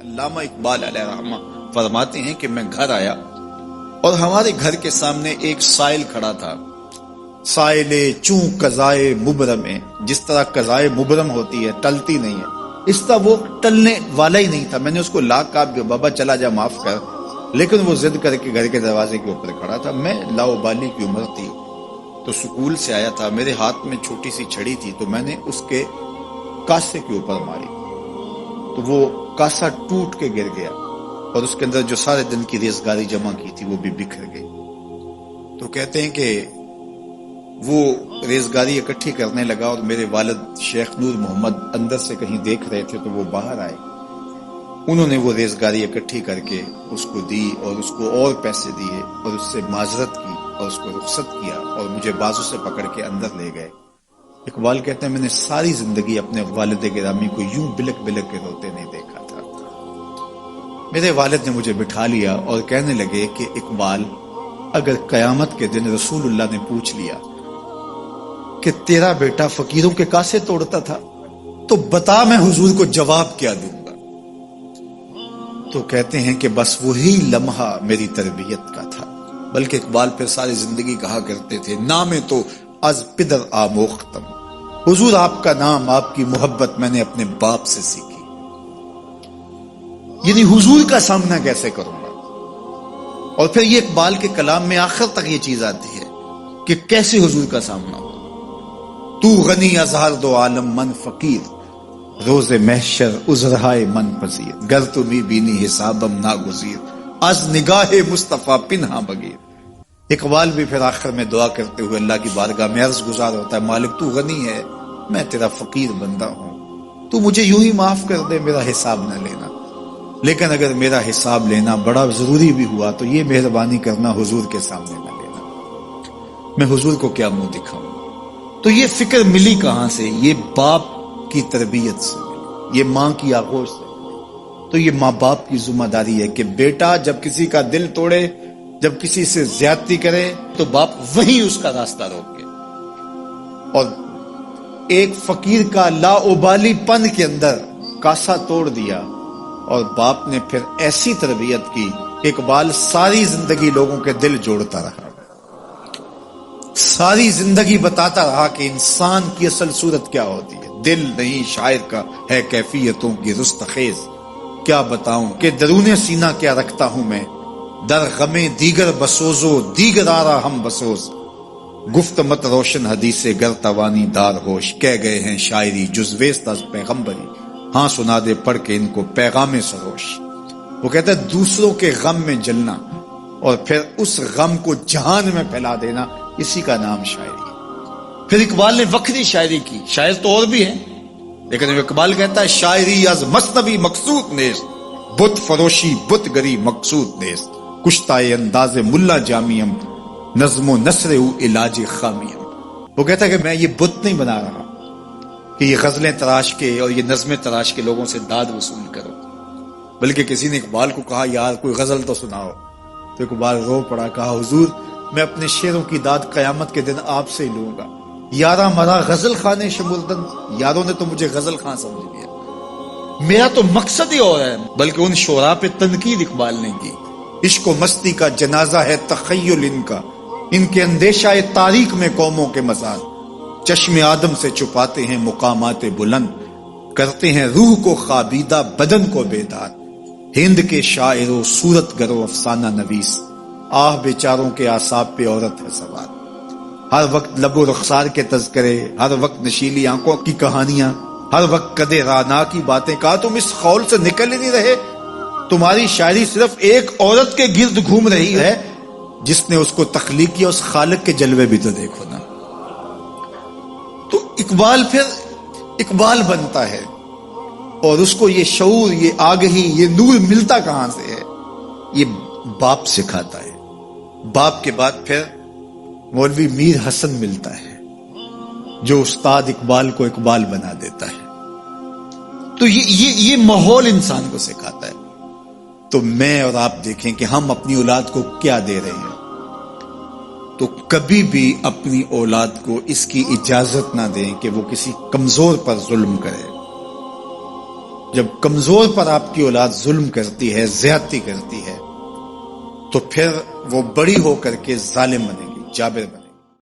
علامہ اقبال علیہ رحمہ فرماتے ہیں کہ میں گھر آیا اور ہمارے گھر کے سامنے ایک سائل کھڑا تھا. سائل چوں قضائے مبرم ہے، جس طرح قضائے مبرم ہوتی ہے، ٹلتی نہیں ہے، اس طرح وہ ٹلنے والا ہی نہیں تھا. میں نے اس کو کہا بابا چلا جا، معاف کر، لیکن وہ ضد کر کے گھر کے دروازے کے اوپر کھڑا تھا. میں لاؤبالی کی عمر تھی تو سکول سے آیا تھا، میرے ہاتھ میں چھوٹی سی چھڑی تھی تو میں نے اس کے کاسے کے اوپر ماری تو وہ کاسا ٹوٹ کے گر گیا اور اس کے اندر جو سارے دن کی ریزگاری جمع کی تھی وہ بھی بکھر گئی. تو کہتے ہیں کہ وہ ریزگاری اکٹھی کرنے لگا اور میرے والد شیخ نور محمد اندر سے کہیں دیکھ رہے تھے تو وہ باہر آئے. انہوں نے وہ ریزگاری اکٹھی کر کے اس کو دی اور اس کو اور پیسے دیے اور اس سے معذرت کی اور اس کو رخصت کیا اور مجھے بازو سے پکڑ کے اندر لے گئے. اقبال کہتے ہیں میں نے ساری زندگی اپنے والد گرامی کو یوں بلک بلک کے روتے نہیں دیکھا تھا. میرے والد نے مجھے بٹھا لیا اور کہنے لگے کہ اقبال، اگر قیامت کے دن رسول اللہ نے پوچھ لیا کہ تیرا بیٹا فقیروں کے کاسے توڑتا تھا تو بتا میں حضور کو جواب کیا دوں گا. تو کہتے ہیں کہ بس وہی لمحہ میری تربیت کا تھا. بلکہ اقبال پھر ساری زندگی کہا کرتے تھے نام تو از پدر آموختم، حضور آپ کا نام، آپ کی محبت میں نے اپنے باپ سے سیکھی. یعنی حضور کا سامنا کیسے کروں گا. اور پھر یہ اقبال کے کلام میں آخر تک یہ چیز آتی ہے کہ کیسے حضور کا سامنا ہو. تو غنی از ہر دو عالم من فقیر، روز محشر عذرہائے من پذیر، گر تمی بینی حسابم ناگزیر، از نگاہ مصطفیٰ پنہا بگیر. اقبال بھی پھر آخر میں دعا کرتے ہوئے اللہ کی بارگاہ میں عرض گزار ہوتا ہے مالک تو غنی ہے، میں تیرا فقیر بندہ ہوں، تو مجھے یوں ہی معاف کر دے، میرا حساب نہ لینا. لیکن اگر میرا حساب لینا بڑا ضروری بھی ہوا تو یہ مہربانی کرنا حضور کے سامنے نہ لینا، میں حضور کو کیا منہ دکھاؤں. تو یہ فکر ملی کہاں سے؟ یہ باپ کی تربیت سے ملی، یہ ماں کی آغوش سے ملی. تو یہ ماں باپ کی ذمہ داری ہے کہ بیٹا جب کسی کا دل توڑے، جب کسی سے زیادتی کرے تو باپ وہیں اس کا راستہ روکے. اور ایک فقیر کا لاؤبالی پن کے اندر کاسا توڑ دیا اور باپ نے پھر ایسی تربیت کی کہ اقبال ساری زندگی لوگوں کے دل جوڑتا رہا، ساری زندگی بتاتا رہا کہ انسان کی اصل صورت کیا ہوتی ہے. دل نہیں شاعر کا ہے کیفیتوں کی رستخیز، کیا بتاؤں کہ درون سینہ کیا رکھتا ہوں میں، در غم دیگر بسوزو دیگر آرا ہم بسوز، گفت مت روشن حدیث گر توانی دار ہوش، کہہ گئے ہیں شاعری جزویست از پیغمبری، ہاں سنا دے پڑھ کے ان کو پیغام سروش. وہ کہتا ہے دوسروں کے غم میں جلنا اور پھر اس غم کو جہان میں پھیلا دینا، اسی کا نام شاعری ہے. پھر اقبال نے وکری شاعری کی، شاعر تو اور بھی ہیں لیکن اقبال کہتا ہے شاعری از مثنوی مقصود نیست، بت فروشی بت گری مقصود نیست، کشتائے انداز ملا جامیم، نظم و نثر او علاج خامیم. وہ کہتا ہے کہ میں یہ بت نہیں بنا رہا کہ یہ غزلیں تراش کے اور یہ نظمیں تراش کے لوگوں سے داد وصول کرو. بلکہ کسی نے اقبال کو کہا یار کوئی غزل تو سناؤ، تو اقبال رو پڑا، کہا حضور میں اپنے شعروں کی داد قیامت کے دن آپ سے ہی لوں گا. یارا مرا غزل خانے شمردن، یاروں نے تو مجھے غزل خان سمجھ لیا، میرا تو مقصد ہی اور ہے. بلکہ ان شعراء پہ تنقید اقبال نے کی. عشق و مستی کا جنازہ ہے تخیل ان کے اندیشہ تاریخ میں قوموں کے مزار، چشم آدم سے چھپاتے ہیں مقامات بلند، کرتے ہیں روح کو خوابیدہ بدن کو بیدار. ہند کے شاعر و صورت گرو افسانہ نویس، آہ بیچاروں کے اعصاب پہ عورت ہے سوار. ہر وقت لب و رخسار کے تذکرے، ہر وقت نشیلی آنکھوں کی کہانیاں، ہر وقت کدے رانا کی باتیں. کہا تم اس خول سے نکل ہی نہیں رہے، تمہاری شاعری صرف ایک عورت کے گرد گھوم رہی ہے جس نے اس کو تخلیق کیا، اس خالق کے جلوے بھی تو دیکھو نا. تو اقبال پھر اقبال بنتا ہے اور اس کو یہ شعور، یہ آگہی، یہ نور ملتا کہاں سے ہے؟ یہ باپ سکھاتا ہے. باپ کے بعد پھر مولوی میر حسن ملتا ہے جو استاد اقبال کو اقبال بنا دیتا ہے. تو یہ ماحول انسان کو سکھاتا ہے. تو میں اور آپ دیکھیں کہ ہم اپنی اولاد کو کیا دے رہے ہیں. تو کبھی بھی اپنی اولاد کو اس کی اجازت نہ دیں کہ وہ کسی کمزور پر ظلم کرے. جب کمزور پر آپ کی اولاد ظلم کرتی ہے، زیادتی کرتی ہے، تو پھر وہ بڑی ہو کر کے ظالم بنے گی، جابر بنے گی۔